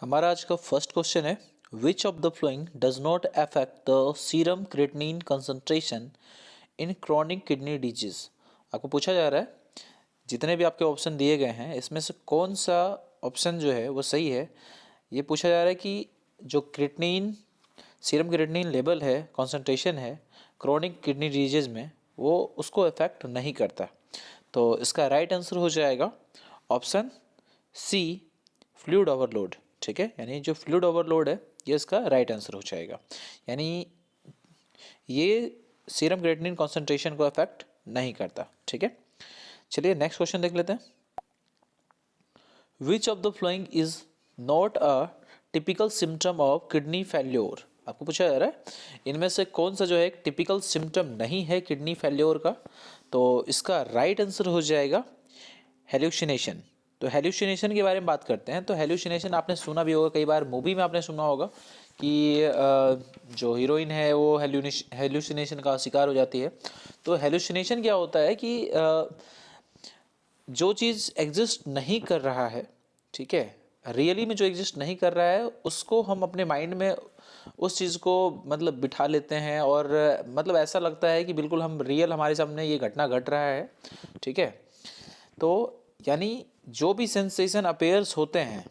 हमारा आज का फर्स्ट क्वेश्चन है विच of the flowing does not affect the serum creatinine concentration in chronic kidney disease. आपको पूछा जा रहा है जितने भी आपके ऑप्शन दिए गए हैं इसमें से कौन सा ऑप्शन जो है वो सही है। ये पूछा जा रहा है कि जो क्रिएटिनिन सीरम क्रिएटिनिन लेवल है कंसंट्रेशन है क्रॉनिक किडनी डिजीज में वो उसको अफेक्ट नहीं करता। तो इसका राइट आंसर हो जाएगा ऑप्शन सी फ्लूइड ओवरलोड। ठीक है, यानी जो फ्लूइड ओवरलोड है ये इसका राइट आंसर हो जाएगा। यानी ये सीरम क्रिएटिनिन कॉन्सेंट्रेशन को अफेक्ट नहीं करता। ठीक है, चलिए नेक्स्ट क्वेश्चन देख लेते हैं। Which of the following is not a typical symptom of kidney failure. आपको पूछा जा रहा है इनमें से कौन सा जो है एक टिपिकल सिम्टम नहीं है किडनी फेल्योर का। तो इसका राइट आंसर हो जाएगा हेल्यूसिनेशन। तो हेल्यूसिनेशन के बारे में बात करते हैं। तो हेल्यूसिनेशन आपने सुना भी होगा, कई बार मूवी में आपने सुना होगा कि जो हीरोइन है वो हेल्यूसिनेशन का शिकार हो जाती है। तो हेल्यूसिनेशन क्या होता है कि जो चीज़ एग्जिस्ट नहीं कर रहा है, ठीक है, रियली में जो एग्जिस्ट नहीं कर रहा है उसको हम अपने माइंड में उस चीज़ को मतलब बिठा लेते हैं और मतलब ऐसा लगता है कि बिल्कुल हम रियल हमारे सामने ये घटना घट रहा है। ठीक है, तो यानी जो भी सेंसेशन अपेयर्स होते हैं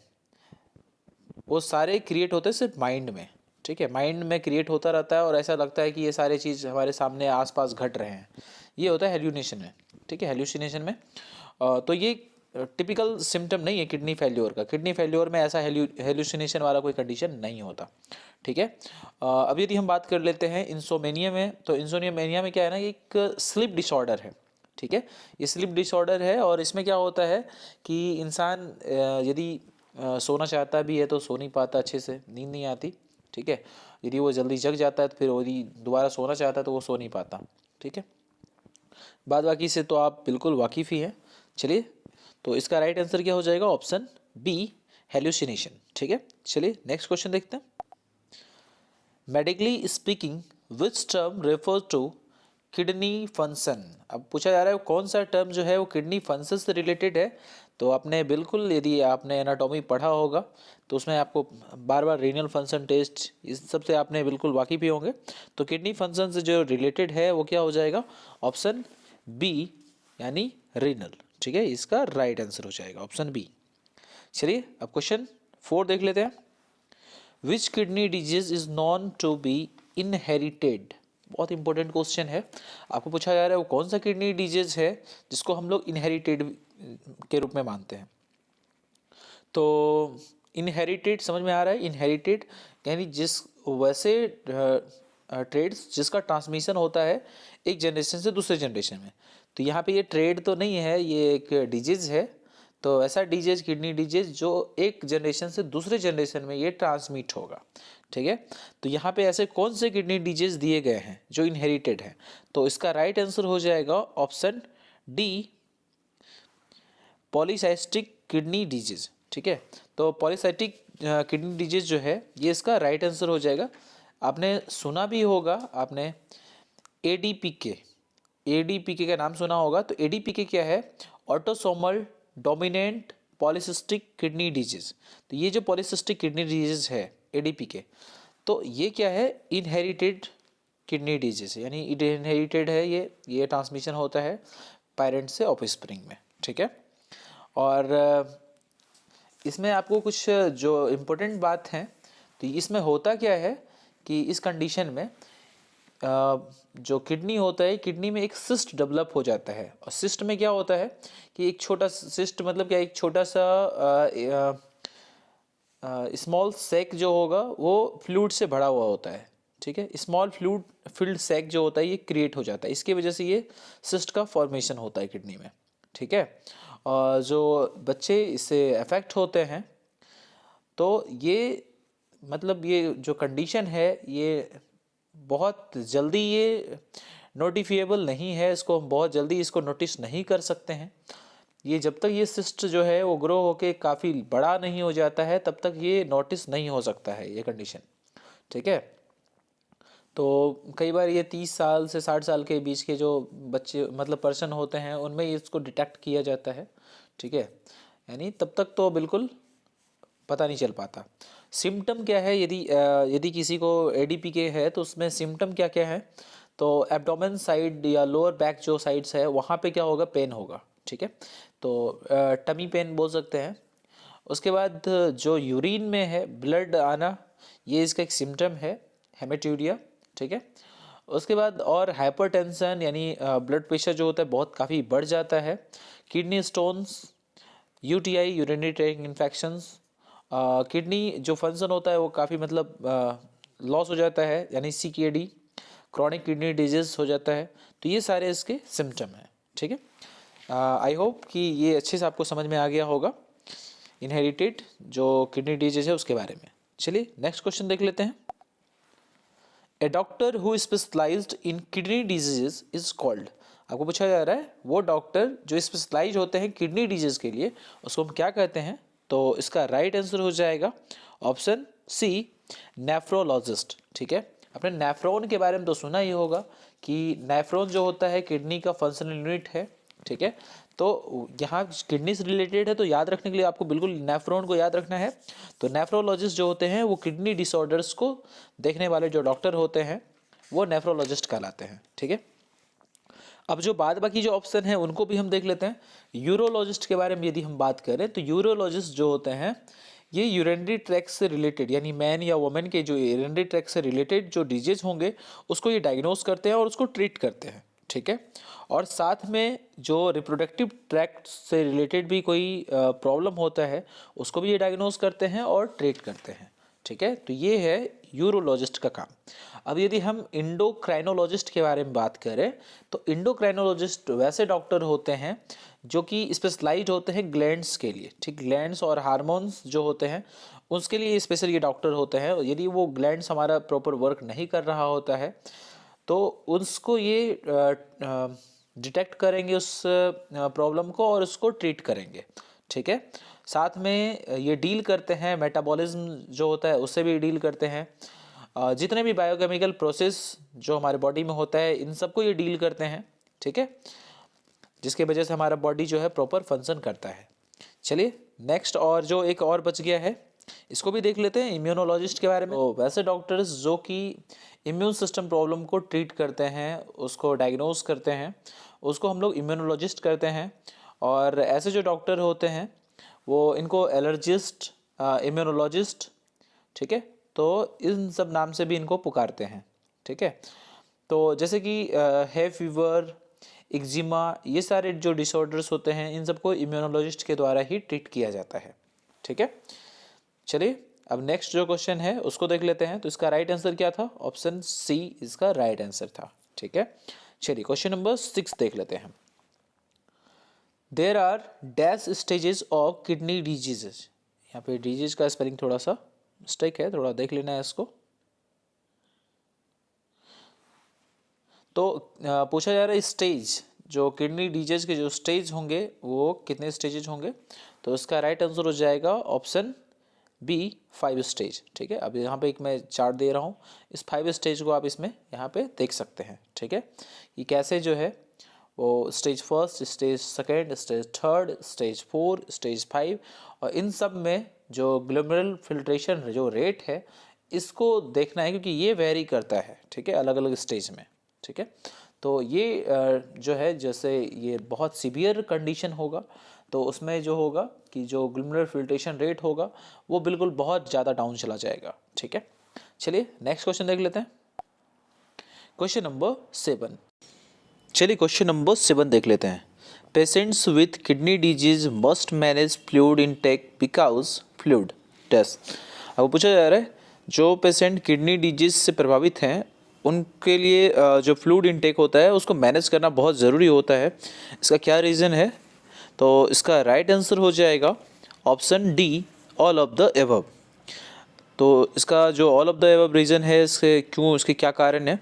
वो सारे क्रिएट होते हैं सिर्फ माइंड में। ठीक है, माइंड में क्रिएट होता रहता है और ऐसा लगता है कि ये सारे चीज़ हमारे सामने आसपास घट रहे हैं। ये होता है हेल्यूसिनेशन में। ठीक है, हेल्यूसिनेशन में तो ये टिपिकल सिम्टम नहीं है किडनी फेल्योर का। किडनी फेल्योर में ऐसा हेल्यूसिनेशन वाला कोई कंडीशन नहीं होता। ठीक है, अब यदि हम बात कर लेते हैं इंसोमेनिया में, तो इंसोमेनिया में क्या है ना, एक स्लीप डिसऑर्डर है। ठीक है, ये स्लीप डिसऑर्डर है और इसमें क्या होता है कि इंसान यदि सोना चाहता भी है तो सो नहीं पाता, अच्छे से नींद नहीं आती। ठीक है, यदि वो जल्दी जग जाता है तो फिर यदि दोबारा सोना चाहता है तो वो सो नहीं पाता। ठीक है, बाद बाकी से तो आप बिल्कुल वाकिफ़ ही हैं। चलिए, तो इसका राइट आंसर क्या हो जाएगा, ऑप्शन बी हेल्यूसिनेशन। ठीक है, चलिए नेक्स्ट क्वेश्चन देखते हैं। Medically speaking which term refer to kidney function. अब पूछा जा रहा है कौन सा टर्म जो है वो किडनी फंक्शन से रिलेटेड है। तो आपने बिल्कुल, यदि आपने एनाटॉमी पढ़ा होगा तो उसमें आपको बार बार रीनल फंक्शन टेस्ट इस सब से आपने बिल्कुल वाकिफ़ ही होंगे। तो किडनी फंक्शन से जो रिलेटेड है वो क्या हो जाएगा, ऑप्शन बी यानी रीनल। ठीक है, इसका राइट आंसर हो जाएगा ऑप्शन बी। चलिए अब क्वेश्चन 4 देख लेते हैं। Which kidney disease is known to be inherited. बहुत इंपॉर्टेंट क्वेश्चन है। आपको पूछा जा रहा है वो कौन सा किडनी डिजीज है जिसको हम लोग इनहेरिटेड के रूप में मानते हैं। तो इनहेरिटेड समझ में आ रहा है। इनहेरिटेड यानी जिस वैसे ट्रेड्स जिसका ट्रांसमिशन होता है एक जनरेशन से दूसरे जनरेशन में। तो यहाँ पे ये ट्रेड तो नहीं है, ये एक डिजीज है। तो ऐसा डिजीज किडनी डिजीज जो एक जनरेशन से दूसरे जनरेशन में ये ट्रांसमिट होगा। ठीक है, तो यहाँ पे ऐसे कौन से किडनी डिजीज दिए गए हैं जो इनहेरिटेड हैं। तो इसका राइट आंसर हो जाएगा ऑप्शन डी पॉलीसाइस्टिक किडनी डिजीज। ठीक है, तो पॉलीसाइस्टिक किडनी डिजीज जो है ये इसका राइट आंसर हो जाएगा। आपने सुना भी होगा, आपने एडीपीके का नाम सुना होगा। तो एडीपीके क्या है, autosomal dominant polycystic kidney disease. तो ये जो पॉलीसिस्टिक किडनी डिजीज है एडीपीके, तो ये क्या है, इनहेरिटेड किडनी डिजीज, यानी इनहेरिटेड है। ये ट्रांसमिशन होता है पेरेंट्स से ऑफस्प्रिंग में। ठीक है, और इसमें आपको कुछ जो इम्पोर्टेंट बात है, तो इसमें होता क्या है कि इस कंडीशन में जो किडनी होता है, किडनी में एक सिस्ट डेवलप हो जाता है। और सिस्ट में क्या होता है कि एक छोटा सिस्ट मतलब क्या, एक छोटा सा स्मॉल सैक जो होगा वो फ्लूइड से भरा हुआ होता है। ठीक है, स्मॉल फ्लूइड फिल्ड सैक जो होता है ये क्रिएट हो जाता है। इसकी वजह से ये सिस्ट का फॉर्मेशन होता है किडनी में। ठीक है, और जो बच्चे इससे अफेक्ट होते हैं तो ये मतलब ये जो कंडीशन है ये बहुत जल्दी ये नोटिफिएबल नहीं है। इसको हम बहुत जल्दी इसको नोटिस नहीं कर सकते हैं। ये जब तक ये सिस्ट जो है वो ग्रो होके काफ़ी बड़ा नहीं हो जाता है तब तक ये नोटिस नहीं हो सकता है ये कंडीशन। ठीक है, तो कई बार ये 30 साल से 60 साल के बीच के जो बच्चे मतलब पर्सन होते हैं उनमें इसको डिटेक्ट किया जाता है। ठीक है, यानी तब तक तो बिल्कुल पता नहीं चल पाता। सिम्टम क्या है, यदि किसी को एडीपीके है तो उसमें सिम्टम क्या क्या है, तो एब्डोमेन साइड या लोअर बैक जो साइड्स है वहाँ पे क्या होगा, पेन होगा, ठीक है, तो टमी पेन बोल सकते हैं। उसके बाद जो यूरिन में है ब्लड आना, ये इसका एक सिम्टम है, हेमेटूरिया, ठीक है। उसके बाद और हाइपरटेंशन यानी ब्लड प्रेशर जो होता है बहुत काफ़ी बढ़ जाता है। Kidney stones, UTI urinary tract infections, kidney जो फंक्शन होता है वो काफ़ी मतलब लॉस हो जाता है, यानी सीकेडी, क्रॉनिक किडनी डिजीज हो जाता है। तो ये सारे इसके सिम्टम हैं, ठीक है। आई होप कि ये अच्छे से आपको समझ में आ गया होगा इनहेरिटेड जो किडनी डिजीज है उसके बारे में। चलिए नेक्स्ट क्वेश्चन देख लेते हैं। A doctor who specialized in kidney disease is called. आपको पूछा जा रहा है वो डॉक्टर जो स्पेशलाइज होते हैं किडनी डिजीज के लिए उसको हम क्या कहते हैं, तो इसका राइट आंसर हो जाएगा ऑप्शन सी, नेफ्रोलॉजिस्ट, ठीक है। आपने नेफ्रॉन के बारे में तो सुना ही होगा कि नेफ्रॉन जो होता है किडनी का फंक्शनल यूनिट है, ठीक है। तो यहाँ किडनी से रिलेटेड है तो याद रखने के लिए आपको बिल्कुल नेफ्रॉन को याद रखना है। तो नेफ्रोलॉजिस्ट जो होते हैं वो किडनी डिसऑर्डर्स को देखने वाले जो डॉक्टर होते हैं वो नेफ्रोलॉजिस्ट कहलाते हैं, ठीक है। अब जो बाद बाकी जो ऑप्शन है उनको भी हम देख लेते हैं। यूरोलॉजिस्ट के बारे में यदि हम बात करें तो यूरोलॉजिस्ट जो होते हैं ये यूरिनरी ट्रैक्ट से रिलेटेड यानी मैन या वुमेन के जो यूरिनरी ट्रैक्ट से रिलेटेड जो डिजीज होंगे उसको ये डायग्नोस करते हैं और उसको ट्रीट करते हैं, ठीक है। और साथ में जो रिप्रोडक्टिव ट्रैक्ट से रिलेटेड भी कोई प्रॉब्लम होता है उसको भी ये डायग्नोस करते हैं और ट्रीट करते हैं, ठीक है। तो ये है यूरोलॉजिस्ट का काम। अब यदि हम इंडोक्राइनोलॉजिस्ट के बारे में बात करें तो इंडोक्राइनोलॉजिस्ट वैसे डॉक्टर होते हैं जो कि स्पेशलाइज्ड होते हैं ग्लैंड्स के लिए, ठीक, ग्लैंड्स और हार्मोन्स जो होते हैं उसके लिए स्पेशल ये डॉक्टर होते हैं। यदि वो ग्लैंड्स हमारा प्रॉपर वर्क नहीं कर रहा होता है तो उसको ये डिटेक्ट करेंगे उस प्रॉब्लम को और उसको ट्रीट करेंगे, ठीक है। साथ में ये डील करते हैं मेटाबॉलिज्म जो होता है उससे भी डील करते हैं, जितने भी बायोकेमिकल प्रोसेस जो हमारे बॉडी में होता है इन सबको ये डील करते हैं, ठीक है, जिसके वजह से हमारा बॉडी जो है प्रॉपर फंक्शन करता है। चलिए नेक्स्ट और जो एक और बच गया है इसको भी देख लेते हैं, इम्यूनोलॉजिस्ट के बारे में। तो वैसे डॉक्टर्स जो कि इम्यून सिस्टम प्रॉब्लम को ट्रीट करते हैं, उसको डायग्नोस करते हैं, उसको हम लोग इम्यूनोलॉजिस्ट करते हैं। और ऐसे जो डॉक्टर होते हैं वो इनको एलर्जिस्ट, इम्यूनोलॉजिस्ट, ठीक है, तो इन सब नाम से भी इनको पुकारते हैं, ठीक है। तो जैसे कि है फीवर, एक्जिमा, ये सारे जो डिसऑर्डर्स होते हैं इन सबको इम्यूनोलॉजिस्ट के द्वारा ही ट्रीट किया जाता है, ठीक है। चलिए अब नेक्स्ट जो क्वेश्चन है उसको देख लेते हैं। तो इसका राइट आंसर क्या था, ऑप्शन सी इसका राइट आंसर था, ठीक है। चलिए क्वेश्चन नंबर 6 देख लेते हैं। There are dash stages of kidney diseases. यहाँ पे डिजीज का स्पेलिंग थोड़ा सा मिस्टेक है, थोड़ा देख लेना है इसको। तो पूछा जा रहा है स्टेज, जो किडनी डिजीज के जो स्टेज होंगे वो कितने स्टेजेज होंगे, तो इसका राइट आंसर हो जाएगा ऑप्शन बी, 5 स्टेज, ठीक है। अब यहाँ पे एक मैं चार्ट दे रहा हूँ, इस 5 स्टेज को आप इसमें यहाँ पे देख सकते हैं, ठीक है, कि कैसे जो है वो stage first, stage second, stage third, stage 4, stage 5, और इन सब में जो ग्लोमेरुलर फिल्ट्रेशन जो रेट है इसको देखना है क्योंकि ये वेरी करता है, ठीक है, अलग अलग स्टेज में, ठीक है। तो ये जो है जैसे ये बहुत सीवियर कंडीशन होगा तो उसमें जो होगा कि जो ग्लोमेरुलर फिल्ट्रेशन रेट होगा वो बिल्कुल बहुत ज़्यादा डाउन चला जाएगा, ठीक है। चलिए नेक्स्ट क्वेश्चन देख लेते हैं, क्वेश्चन नंबर 7। चलिए क्वेश्चन नंबर 7 देख लेते हैं। Patients with kidney disease must manage fluid intake because fluid test. अब पूछा जा रहा है जो पेशेंट किडनी डिजीज से प्रभावित हैं उनके लिए जो फ्लूइड इनटेक होता है उसको मैनेज करना बहुत ज़रूरी होता है। इसका क्या रीज़न है, तो इसका राइट आंसर हो जाएगा option D, all of the above. तो इसका जो all of the above reason है इसके क्यों, इसके क्या कारण है,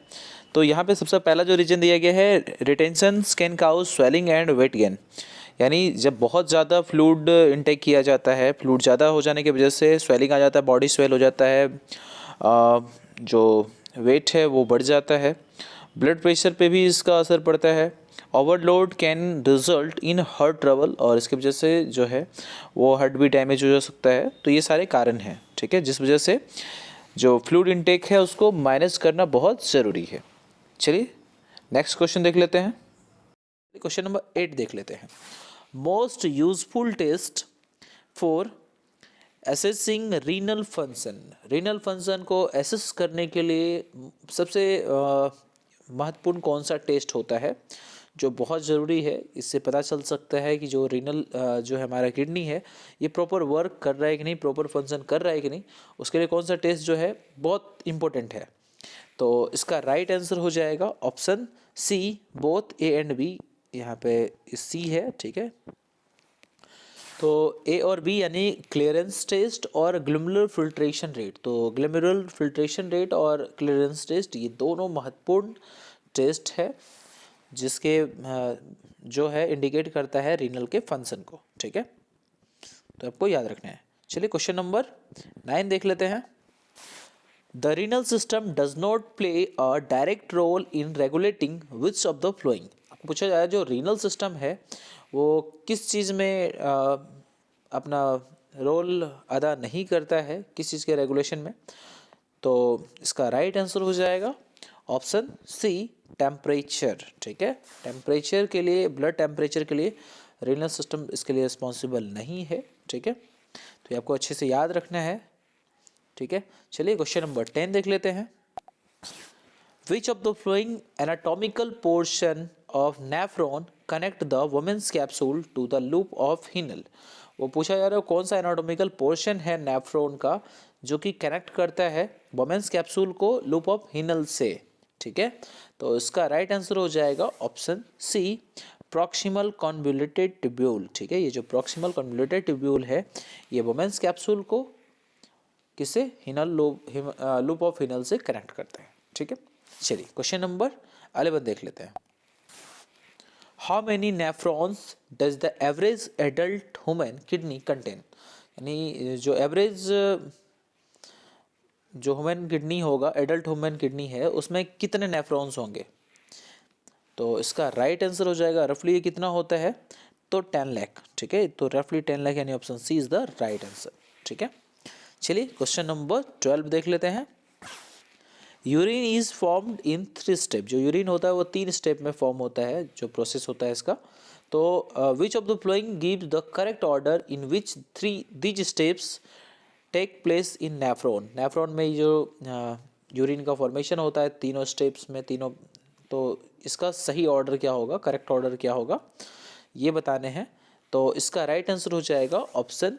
तो यहाँ पे सबसे पहला जो रीज़न दिया गया है retention can cause swelling and weight gain, यानी जब बहुत ज़्यादा फ्लूइड इनटेक किया जाता है, फ्लूइड ज़्यादा हो जाने की वजह से स्वेलिंग आ जाता है, बॉडी स्वेल हो जाता है, जो वेट है वो बढ़ जाता है, ब्लड प्रेशर पे भी इसका असर पड़ता है, overload can result in heart trouble, और इसकी वजह से जो है वो हार्ट भी डैमेज हो जा सकता है। तो ये सारे कारण हैं, ठीक है, जिस वजह से जो फ्लूइड इनटेक है उसको माइनस करना बहुत ज़रूरी है। चलिए नेक्स्ट क्वेश्चन देख लेते हैं। क्वेश्चन नंबर 8 देख लेते हैं। Most useful test for assessing renal function. Renal function को असेस करने के लिए सबसे महत्वपूर्ण कौन सा टेस्ट होता है जो बहुत ज़रूरी है। इससे पता चल सकता है कि जो रीनल जो है हमारा किडनी है ये प्रॉपर वर्क कर रहा है कि नहीं, प्रॉपर फंक्शन कर रहा है कि नहीं, उसके लिए कौन सा टेस्ट जो है बहुत इम्पोर्टेंट है। तो इसका राइट आंसर हो जाएगा option C, both A and B. यहाँ पे सी है, ठीक है। तो ए और बी यानी क्लियरेंस टेस्ट और ग्लोमेरुलर फिल्ट्रेशन रेट। तो ग्लोमेरुलर फिल्ट्रेशन रेट और क्लियरेंस टेस्ट ये दोनों महत्वपूर्ण टेस्ट है जिसके जो है इंडिकेट करता है रीनल के फंक्शन को, ठीक है। तो आपको याद रखना है। चलिए क्वेश्चन नंबर 9 देख लेते हैं। The renal system does not play a direct role in regulating which of the following. आपको पूछा जाए जो रीनल सिस्टम है वो किस चीज़ में अपना रोल अदा नहीं करता है, किस चीज़ के रेगुलेशन में। तो इसका राइट आंसर हो जाएगा ऑप्शन सी, टेम्परेचर, ठीक है। टेम्परेचर के लिए, ब्लड टेम्परेचर के लिए रीनल सिस्टम इसके लिए रिस्पॉन्सिबल नहीं है, ठीक है। तो ये आपको अच्छे से याद रखना है, ठीक है। चलिए क्वेश्चन नंबर 10 देख लेते हैं। Which of the following anatomical portion of nephron connect the women's capsule to the loop of Henle? वो पूछा जा रहा है कौन सा एनाटॉमिकल पोर्शन है नेफ्रॉन का जो कि कनेक्ट करता है वुमेन्स कैप्सूल को लूप ऑफ हिनल से, ठीक है। तो इसका राइट आंसर हो जाएगा option C, proximal convoluted tubule, ठीक है। ये जो प्रॉक्सिमल कॉन्वोल्यूटेड ट्यूब्यूल है ये वुमेन्स कैप्सूल को किसे, हिनल लूप ऑफ हिनल से कनेक्ट करते हैं, ठीक है। चलिए क्वेश्चन नंबर 11 देख लेते हैं। How many nephrons does the average adult human kidney contain. यानी जो एवरेज जो ह्यूमन किडनी होगा, एडल्ट ह्यूमन किडनी है, उसमें कितने नेफ्रॉन्स होंगे। तो इसका राइट आंसर हो जाएगा रफली ये कितना होता है, तो 10 लाख, ठीक है। तो रफली 10 लाख यानी option C is the right answer, ठीक है। चलिए क्वेश्चन नंबर 12 देख लेते हैं। Urine is formed in 3 step. जो यूरिन होता है वो 3 स्टेप में फॉर्म होता है, जो प्रोसेस होता है इसका। तो which of the following gives the correct order in which these steps take place in nephron. Nephron में जो यूरिन का फॉर्मेशन होता है तीनों स्टेप्स में, तीनों, तो इसका सही ऑर्डर क्या होगा, करेक्ट ऑर्डर क्या होगा, ये बताने हैं। तो इसका राइट आंसर हो जाएगा ऑप्शन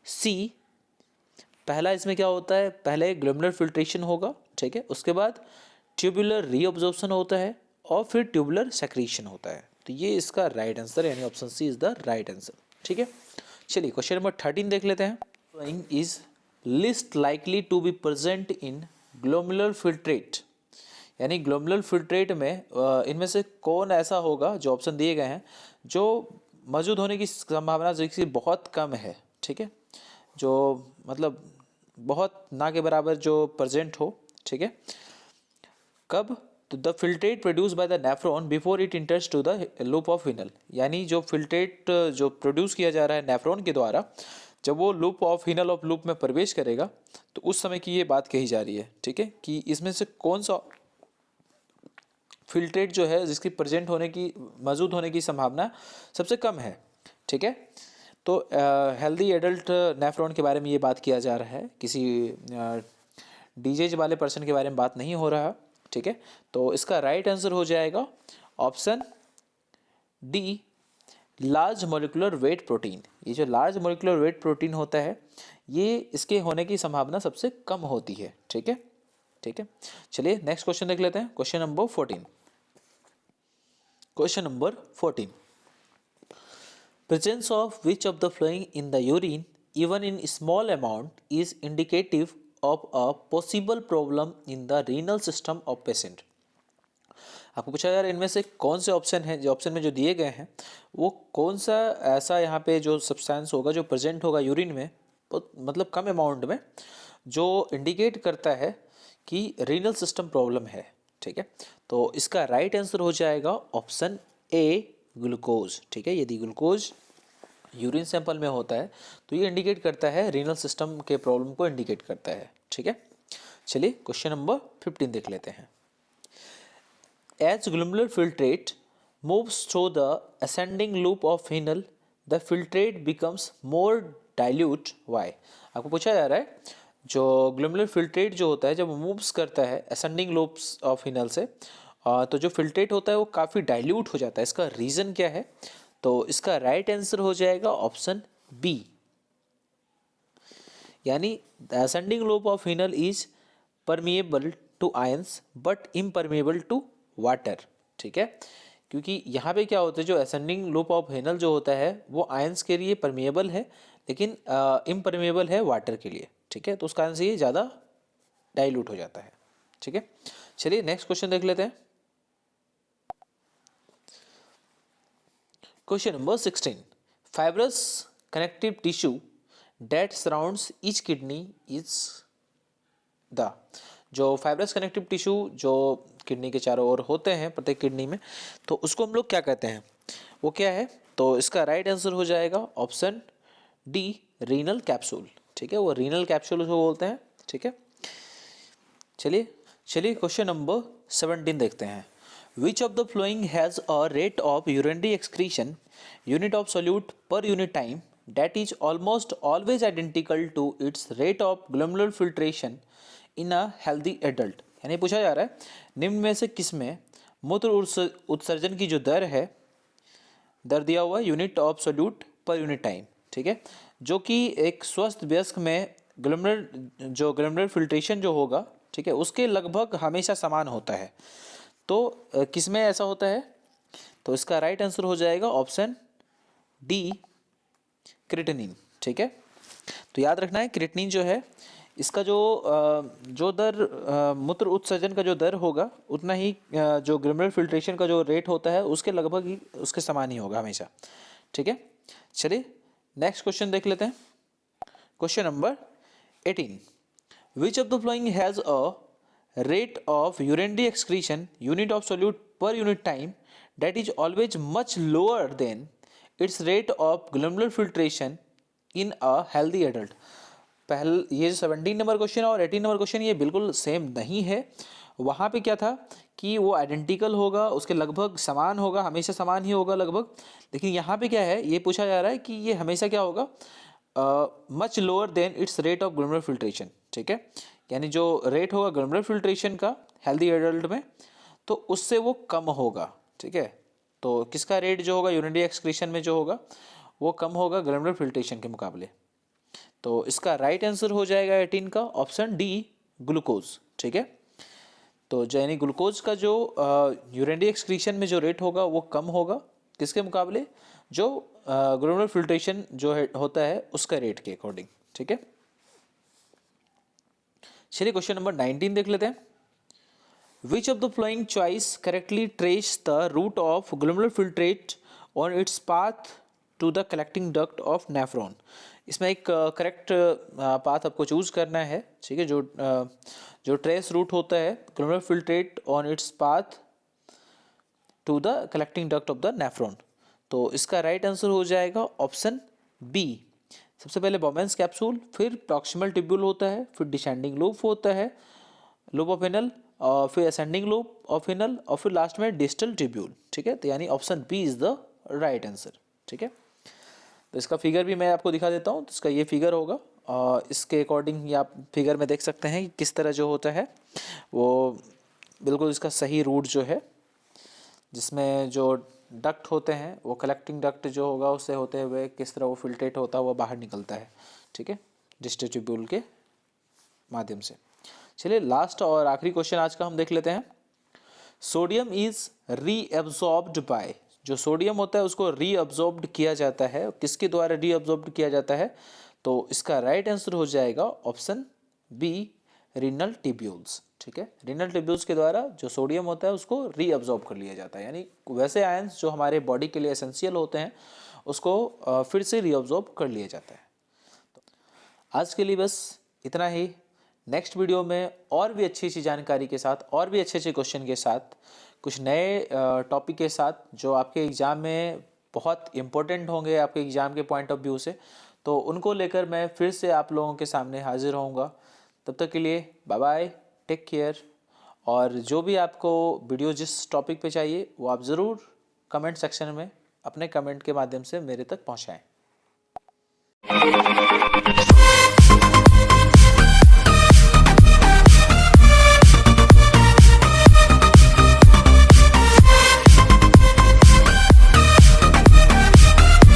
सी। पहला इसमें क्या होता है, पहले ग्लोमेरुलर फिल्ट्रेशन होगा, ठीक है। उसके बाद ट्यूबुलर रीअब्जॉर्प्शन होता है और फिर ट्यूबुलर सेक्रीशन होता है। तो ये इसका राइट आंसर यानी option C is the right answer, ठीक है। चलिए क्वेश्चन नंबर 13 देख लेते हैं। Is least likely to be present in glomerular filtrate. यानी ग्लोमेरुलर फिल्ट्रेट में इनमें से कौन ऐसा होगा, जो ऑप्शन दिए गए हैं, जो मौजूद होने की संभावना जो बहुत कम है, ठीक है, जो मतलब बहुत ना के बराबर जो प्रेजेंट हो, ठीक है। कब, तो the filtrate produce by the nephron before it enters to the loop of Henle. यानी जो फिल्ट्रेट जो प्रोड्यूस किया जा रहा है नेफ्रॉन के द्वारा, जब वो loop of Hinal of loop में प्रवेश करेगा तो उस समय की ये बात कही जा रही है, ठीक है, कि इसमें से कौन सा फिल्ट्रेट जो है जिसकी प्रेजेंट होने की, मौजूद होने की संभावना सबसे कम है, ठीक है। तो हेल्दी एडल्ट नेफ्रॉन के बारे में ये बात किया जा रहा है, किसी डीजेज वाले पर्सन के बारे में बात नहीं हो रहा, ठीक है। तो इसका राइट आंसर हो जाएगा option D, large molecular weight protein. ये जो लार्ज मोलिकुलर वेट प्रोटीन होता है ये इसके होने की संभावना सबसे कम होती है, ठीक है, ठीक है। चलिए नेक्स्ट क्वेश्चन देख लेते हैं। Question number 14। Question number 14, presence of which of the following in the urine even in small amount is indicative of a possible problem in the renal system of patient। आपको पूछा यार इनमें से कौन से ऑप्शन हैं, जो ऑप्शन में जो दिए गए हैं वो कौन सा ऐसा यहाँ पे जो सब्सटेंस होगा जो प्रेजेंट होगा यूरिन में, मतलब कम अमाउंट में, जो इंडिकेट करता है कि रीनल सिस्टम प्रॉब्लम है, ठीक है। तो इसका राइट आंसर हो जाएगा ऑप्शन ए ग्लूकोज। ठीक है, यदि ग्लूकोज यूरिन सैंपल में होता है तो ये इंडिकेट करता है रीनल सिस्टम के प्रॉब्लम को इंडिकेट करता है। ठीक है, चलिए क्वेश्चन नंबर 15 देख लेते हैं। As glomerular filtrate moves through the ascending loop of Henle the filtrate becomes more dilute why. आपको पूछा जा रहा है जो ग्लूमेरुलर फिल्ट्रेट जो होता है जब मूव्स करता है असेंडिंग लूप्स ऑफ फिनल से तो जो फिल्ट्रेट होता है वो काफ़ी डाइल्यूट हो जाता है। इसका रीज़न क्या है? तो इसका राइट आंसर हो जाएगा ऑप्शन बी, यानी the ascending loop of Henle is permeable to ions but impermeable to water. ठीक है, क्योंकि यहाँ पे क्या होता है जो असेंडिंग लूप ऑफ फिनल जो होता है वो आयंस के लिए परमिएबल है लेकिन इम्परमिएबल है वाटर के लिए। ठीक है, तो उसका आंसर ये ज़्यादा डाइल्यूट हो जाता है। ठीक है, चलिए नेक्स्ट क्वेश्चन देख लेते हैं। Question number 16, fibrous connective tissue that surrounds each kidney is the. जो फाइब्रस कनेक्टिव टिश्यू जो किडनी के चारों ओर होते हैं प्रत्येक किडनी में, तो उसको हम लोग क्या कहते हैं, वो क्या है? तो इसका राइट आंसर हो जाएगा ऑप्शन डी, रीनल कैप्सूल। ठीक है, वो रीनल कैप्सूल उसको बोलते हैं। ठीक है, चलिए क्वेश्चन नंबर 17 देखते हैं। Which of the following has a rate of urinary excretion unit of solute per unit time that is almost always identical to its rate of glomerular filtration in a healthy adult? यानी पूछा जा रहा है निम्न में से किस में मूत्र उत्सर्जन की जो दर है, दर दिया हुआ unit of solute per unit time. ठीक है, जो कि एक स्वस्थ वयस्क में ग्लोमेरुलर फिल्ट्रेशन जो होगा, ठीक है, उसके लगभग हमेशा समान होता है। तो किस में ऐसा होता है? तो इसका राइट आंसर हो जाएगा ऑप्शन डी, क्रिएटिनिन। ठीक है, तो याद रखना है क्रिएटिनिन जो है इसका जो दर मूत्र उत्सर्जन का जो दर होगा उतना ही जो ग्लोमेरुलर फिल्ट्रेशन का जो रेट होता है उसके लगभग ही उसके समान ही होगा हमेशा। ठीक है, चलिए नेक्स्ट क्वेश्चन देख लेते हैं। Question number 18, which of the following has a rate of urinary excretion unit of solute per unit time that is always much lower than its rate of glomerular filtration in a healthy adult। ये 17 number question और 18 number question ये बिल्कुल same नहीं है। वहाँ पे क्या था कि वो आइडेंटिकल होगा, उसके लगभग समान होगा, हमेशा समान ही होगा लगभग। लेकिन यहाँ पे क्या है, ये पूछा जा रहा है कि ये हमेशा क्या होगा, much lower than it's rate of glomerular filtration. ठीक है, यानी जो रेट होगा ग्लोमेरुलर फिल्ट्रेशन का हेल्दी एडल्ट में तो उससे वो कम होगा। ठीक है, तो किसका रेट जो होगा यूरिनरी एक्सक्रीशन में जो होगा वो कम होगा ग्लोमेरुलर फिल्ट्रेशन के मुकाबले। तो इसका राइट आंसर हो जाएगा 18 का ऑप्शन डी, ग्लूकोज। ठीक है, तो यानी ग्लूकोज का जो यूरिनरी एक्सक्रीशन में जो रेट होगा वो कम होगा किसके मुकाबले, जो ग्लोमेरुलर फिल्ट्रेशन जो है होता है उसका रेट के अकॉर्डिंग। ठीक है, चलिए क्वेश्चन नंबर 19 देख लेते हैं। Which of the following choice correctly trace the route of glomerular filtrate on its path to the collecting duct of nephron. इसमें एक करेक्ट पाथ आपको चूज करना है। ठीक है, जो ट्रेस रूट होता है glomerular filtrate on its path to the collecting duct of the nephron, तो इसका राइट आंसर हो जाएगा ऑप्शन बी। सबसे पहले बोमेंस कैप्सूल, फिर प्रॉक्सिमल ट्यूब्यूल होता है, फिर डिसेंडिंग लूप होता है, लूप ऑफ फिनल, और फिर असेंडिंग लूप ऑफ फिनल, और फिर लास्ट में डिस्टल ट्यूब्यूल। ठीक है, तो यानी option B is the right answer. ठीक है, तो इसका फिगर भी मैं आपको दिखा देता हूँ। तो इसका ये फिगर होगा और इसके अकॉर्डिंग ये आप फिगर में देख सकते हैं कि किस तरह जो होता है वो बिल्कुल इसका सही रूट जो है, जिसमें जो डक्ट होते हैं वो कलेक्टिंग डक्ट जो होगा उससे होते हुए किस तरह वो फिल्ट्रेट होता है वो बाहर निकलता है। ठीक है, डिस्टल ट्यूब्यूल के माध्यम से। चलिए लास्ट और आखिरी क्वेश्चन आज का हम देख लेते हैं। सोडियम इज रीअब्सॉर्ब्ड बाय, जो सोडियम होता है उसको रीअब्सॉर्ब्ड किया जाता है, किसके द्वारा रीअब्सॉर्ब्ड किया जाता है? तो इसका राइट आंसर हो जाएगा ऑप्शन बी, रीनल ट्यूब्यूल्स। ठीक है, रीनल ट्यूब्यूल्स के द्वारा जो सोडियम होता है उसको रीअब्सॉर्ब कर लिया जाता है, यानी वैसे आयंस जो हमारे बॉडी के लिए एसेंशियल होते हैं उसको फिर से रीअब्सॉर्ब कर लिया जाता है। तो आज के लिए बस इतना ही। नेक्स्ट वीडियो में और भी अच्छी अच्छी जानकारी के साथ और भी अच्छे अच्छे क्वेश्चन के साथ कुछ नए टॉपिक के साथ जो आपके एग्ज़ाम में बहुत इम्पोर्टेंट होंगे आपके एग्ज़ाम के पॉइंट ऑफ व्यू से, तो उनको लेकर मैं फिर से आप लोगों के सामने हाजिर होऊंगा। तब तक के लिए बाय बाय, टेक केयर। और जो भी आपको वीडियो जिस टॉपिक पे चाहिए वो आप ज़रूर कमेंट सेक्शन में अपने कमेंट के माध्यम से मेरे तक पहुंचाएं।